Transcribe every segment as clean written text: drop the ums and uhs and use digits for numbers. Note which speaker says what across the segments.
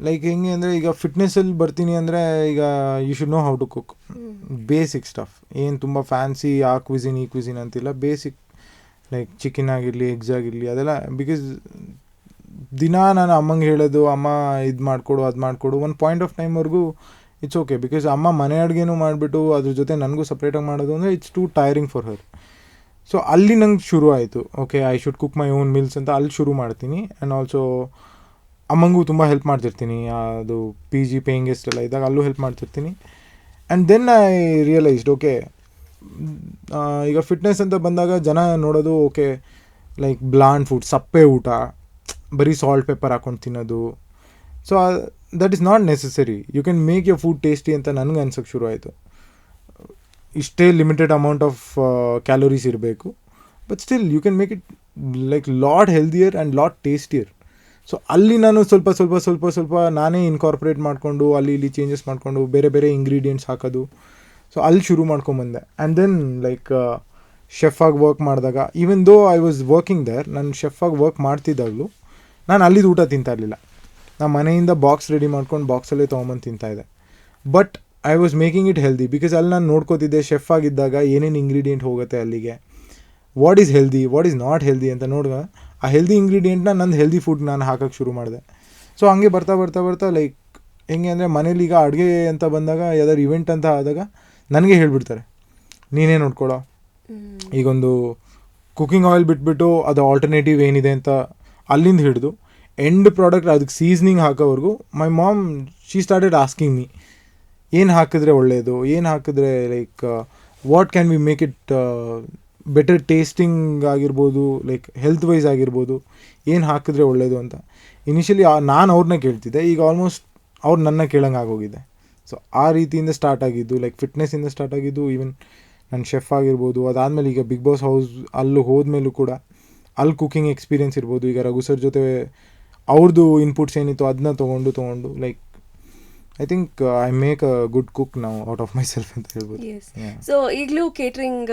Speaker 1: Like ಹೆಂಗೆ ಅಂದರೆ ಈಗ ಫಿಟ್ನೆಸ್ಸಲ್ಲಿ ಬರ್ತೀನಿ ಅಂದರೆ ಈಗ you should know how to cook. Basic stuff, ಏನು ತುಂಬ ಫ್ಯಾನ್ಸಿ ಆ ಕ್ವಿಸಿನ್ ಈ ಕ್ವಿಸಿನ್ ಅಂತಿಲ್ಲ, ಬೇಸಿಕ್ ಲೈಕ್ ಚಿಕನ್ ಆಗಿರಲಿ ಎಗ್ಸ್ ಆಗಿರಲಿ ಅದೆಲ್ಲ. ಬಿಕಾಸ್ ದಿನ ನಾನು ಅಮ್ಮಂಗೆ ಹೇಳೋದು, ಅಮ್ಮ ಇದು ಮಾಡಿಕೊಡು ಅದು ಮಾಡಿಕೊಡು, ಒಂದು ಪಾಯಿಂಟ್ ಆಫ್ ಟೈಮ್ವರೆಗೂ ಇಟ್ಸ್ ಓಕೆ. ಬಿಕಾಸ್ ಅಮ್ಮ ಮನೆ ಅಡುಗೆನೂ ಮಾಡಿಬಿಟ್ಟು ಅದ್ರ ಜೊತೆ ನನಗೂ ಸಪ್ರೇಟಾಗಿ ಮಾಡೋದು ಅಂದರೆ it's two tiring for her. So ಅಲ್ಲಿ ನಂಗೆ ಶುರು ಆಯಿತು, okay I should cook my own meals ಅಂತ ಅಲ್ಲಿ ಶುರು ಮಾಡ್ತೀನಿ. ಆ್ಯಂಡ್ ಆಲ್ಸೋ ಅಮ್ಮಂಗೂ ತುಂಬ ಹೆಲ್ಪ್ ಮಾಡ್ತಿರ್ತೀನಿ, ಅದು ಪಿ ಜಿ ಪೇಯಿಂಗ್ ಗೆಸ್ಟ್ ಎಲ್ಲ ಇದ್ದಾಗ ಅಲ್ಲೂ ಹೆಲ್ಪ್ ಮಾಡ್ತಿರ್ತೀನಿ. And then I realised okay, ಈಗ ಫಿಟ್ನೆಸ್ ಅಂತ ಬಂದಾಗ ಜನ ನೋಡೋದು ಓಕೆ ಲೈಕ್ ಬ್ಲಾಂಡ್ ಫುಡ್, ಸಪ್ಪೆ ಊಟ, ಬರೀ ಸಾಲ್ಟ್ ಪೆಪ್ಪರ್ ಹಾಕೊಂಡು ತಿನ್ನೋದು. So that is not necessary. You can make your food tasty ಅಂತ ನನಗೆ ಅನ್ಸೋಕ್ಕೆ ಶುರು ಆಯಿತು. ಇಷ್ಟೇ ಲಿಮಿಟೆಡ್ ಅಮೌಂಟ್ ಆಫ್ ಕ್ಯಾಲೋರೀಸ್ ಇರಬೇಕು, but still you can make it like lot healthier and lot tastier. So ಅಲ್ಲಿ ನಾನು ಸ್ವಲ್ಪ ನಾನೇ ಇನ್ಕಾರ್ಪೊರೇಟ್ ಮಾಡಿಕೊಂಡು ಅಲ್ಲಿ ಇಲ್ಲಿ ಚೇಂಜಸ್ ಮಾಡಿಕೊಂಡು ಬೇರೆ ಬೇರೆ ಇಂಗ್ರೀಡಿಯೆಂಟ್ಸ್ ಹಾಕೋದು. ಸೊ ಅಲ್ಲಿ ಶುರು ಮಾಡ್ಕೊಂಬಂದೆ. ಆ್ಯಂಡ್ ದೆನ್ ಲೈಕ್ ಶೆಫಾಗಿ ವರ್ಕ್ ಮಾಡಿದಾಗ, even though I was working there, ನಾನು ಶೆಫಾಗಿ ವರ್ಕ್ ಮಾಡ್ತಿದ್ದಾಗಲೂ ನಾನು ಅಲ್ಲಿದ್ದು ಊಟ ತಿಂತಾ ಇರಲಿಲ್ಲ. ನಾನು ಮನೆಯಿಂದ ಬಾಕ್ಸ್ ರೆಡಿ ಮಾಡ್ಕೊಂಡು ಬಾಕ್ಸಲ್ಲೇ ತೊಗೊಂಬಂದು ತಿಂತಾಯಿದ್ದೆ. But I was making it healthy, because ಅಲ್ಲಿ ನಾನು ನೋಡ್ಕೋತಿದ್ದೆ ಶೆಫ್ ಆಗಿದ್ದಾಗ ಏನೇನು ಇಂಗ್ರೀಡಿಯೆಂಟ್ ಹೋಗುತ್ತೆ ಅಲ್ಲಿಗೆ, what is healthy what is not healthy ಅಂತ ನೋಡುವ. ಆ ಹೆಲ್ದಿ ಇಂಗ್ರೀಡಿಯೆಂಟ್ನ ನಂದು ಹೆಲ್ದಿ ಫುಡ್ ನಾನು ಹಾಕೋಕ್ಕೆ ಶುರು ಮಾಡಿದೆ. ಸೊ ಹಂಗೆ ಬರ್ತಾ ಲೈಕ್ ಹೆಂಗೆ ಅಂದರೆ ಮನೇಲಿ ಈಗ ಅಡುಗೆ ಅಂತ ಬಂದಾಗ ಯಾವ್ದಾದ್ರು ಇವೆಂಟ್ ಅಂತ ಆದಾಗ ನನಗೆ ಹೇಳ್ಬಿಡ್ತಾರೆ, ನೀನೇ ನೋಡ್ಕೊಳ್ಳೋ. ಈಗೊಂದು ಕುಕ್ಕಿಂಗ್ ಆಯಿಲ್ ಬಿಟ್ಬಿಟ್ಟು ಅದು ಆಲ್ಟರ್ನೇಟಿವ್ ಏನಿದೆ ಅಂತ ಅಲ್ಲಿಂದ ಹಿಡಿದು ಎಂಡ್ ಪ್ರಾಡಕ್ಟ್ ಅದಕ್ಕೆ ಸೀಸ್ನಿಂಗ್ ಹಾಕೋವರೆಗೂ my mom she started asking me, ಏನು ಹಾಕಿದ್ರೆ ಒಳ್ಳೆಯದು, ಏನು ಹಾಕಿದ್ರೆ like what can we make it better tasting ಆಗಿರ್ಬೋದು, ಲೈಕ್ ಹೆಲ್ತ್ ವೈಸ್ ಆಗಿರ್ಬೋದು, ಏನು ಹಾಕಿದ್ರೆ ಒಳ್ಳೆಯದು ಅಂತ. ಇನಿಷಿಯಲಿ ನಾನು ಅವ್ರನ್ನ ಕೇಳ್ತಿದ್ದೆ, ಈಗ ಆಲ್ಮೋಸ್ಟ್ ಅವ್ರು ನನ್ನ ಕೇಳಂಗೆ ಆಗೋಗಿದೆ. ಸೊ ಆ ರೀತಿಯಿಂದ ಸ್ಟಾರ್ಟ್ ಆಗಿದ್ದು, ಲೈಕ್ ಫಿಟ್ನೆಸ್ಸಿಂದ ಸ್ಟಾರ್ಟ್ ಆಗಿದ್ದು. ಈವನ್ ನನ್ನ ಶೆಫ್ ಆಗಿರ್ಬೋದು, ಅದಾದಮೇಲೆ ಈಗ ಬಿಗ್ ಬಾಸ್ ಹೌಸ್ ಅಲ್ಲೂ ಹೋದ್ಮೇಲೂ ಕೂಡ ಅಲ್ಲಿ ಕುಕ್ಕಿಂಗ್ ಎಕ್ಸ್ಪೀರಿಯೆನ್ಸ್ ಇರ್ಬೋದು. ಈಗ ರಘು ಸರ್ ಜೊತೆ ಅವ್ರದ್ದು ಇನ್ಪುಟ್ಸ್ ಏನಿತ್ತು ಅದನ್ನ ತೊಗೊಂಡು like I think I make a good cook ನಾವು ಔಟ್ ಆಫ್ ಮೈ ಸೆಲ್ಫ್ ಅಂತ ಹೇಳ್ಬೋದು.
Speaker 2: ಸೊ ಈಗಲೂ ಕೇಟ್ರಿಂಗ್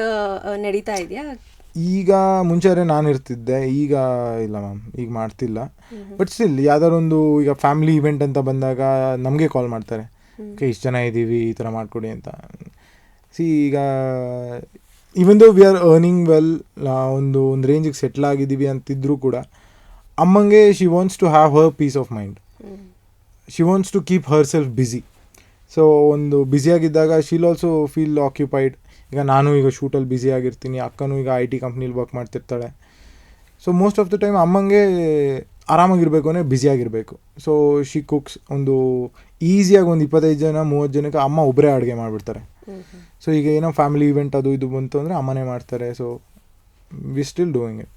Speaker 2: ನಡೀತಾ ಇದೆಯಾ?
Speaker 1: ಈಗ ಮುಂಚೆ ನಾನು ಇರ್ತಿದ್ದೆ, ಈಗ ಇಲ್ಲ ಮ್ಯಾಮ್, ಈಗ ಮಾಡ್ತಿಲ್ಲ. ಬಟ್ ಸ್ಟಿಲ್ ಯಾವ್ದಾದ್ರು ಒಂದು ಈಗ ಫ್ಯಾಮಿಲಿ ಇವೆಂಟ್ ಅಂತ ಬಂದಾಗ ನಮಗೆ ಕಾಲ್ ಮಾಡ್ತಾರೆ, ಓಕೆ ಇಷ್ಟು ಜನ ಇದ್ದೀವಿ ಈ ಥರ ಮಾಡಿಕೊಡಿ ಅಂತ. ಈಗ even though we are earning well, ಒಂದು ರೇಂಜಿಗೆ ಸೆಟ್ಲ್ ಆಗಿದ್ದೀವಿ ಅಂತಿದ್ರೂ ಕೂಡ ಅಮ್ಮಂಗೆ she wants to have her peace of mind. She wants to keep herself busy. So ಒಂದು ಬ್ಯುಸಿಯಾಗಿದ್ದಾಗ ಶೀಲ್ ಆಲ್ಸೋ ಫೀಲ್ ಆಕ್ಯುಪೈಡ್. ಈಗ ನಾನು ಈಗ ಶೂಟಲ್ಲಿ ಬ್ಯುಸಿ ಆಗಿರ್ತೀನಿ, ಅಕ್ಕನೂ ಈಗ IT ಕಂಪ್ನೀಲಿ ವರ್ಕ್ ಮಾಡ್ತಿರ್ತಾಳೆ. So most of the time ಅಮ್ಮಂಗೆ ಆರಾಮಾಗಿರಬೇಕು ಅಂದರೆ ಬ್ಯುಸಿಯಾಗಿರಬೇಕು. So she cooks. ಒಂದು ಈಸಿಯಾಗಿ ಒಂದು 25 ಜನ 30 ಜನಕ್ಕೆ ಅಮ್ಮ ಒಬ್ಬರೇ ಅಡುಗೆ ಮಾಡಿಬಿಡ್ತಾರೆ. ಸೊ ಈಗ ಏನೋ ಫ್ಯಾಮಿಲಿ ಇವೆಂಟ್ ಅದು ಇದು ಬಂತು ಅಂದರೆ ಅಮ್ಮನೇ ಮಾಡ್ತಾರೆ. So we still doing it.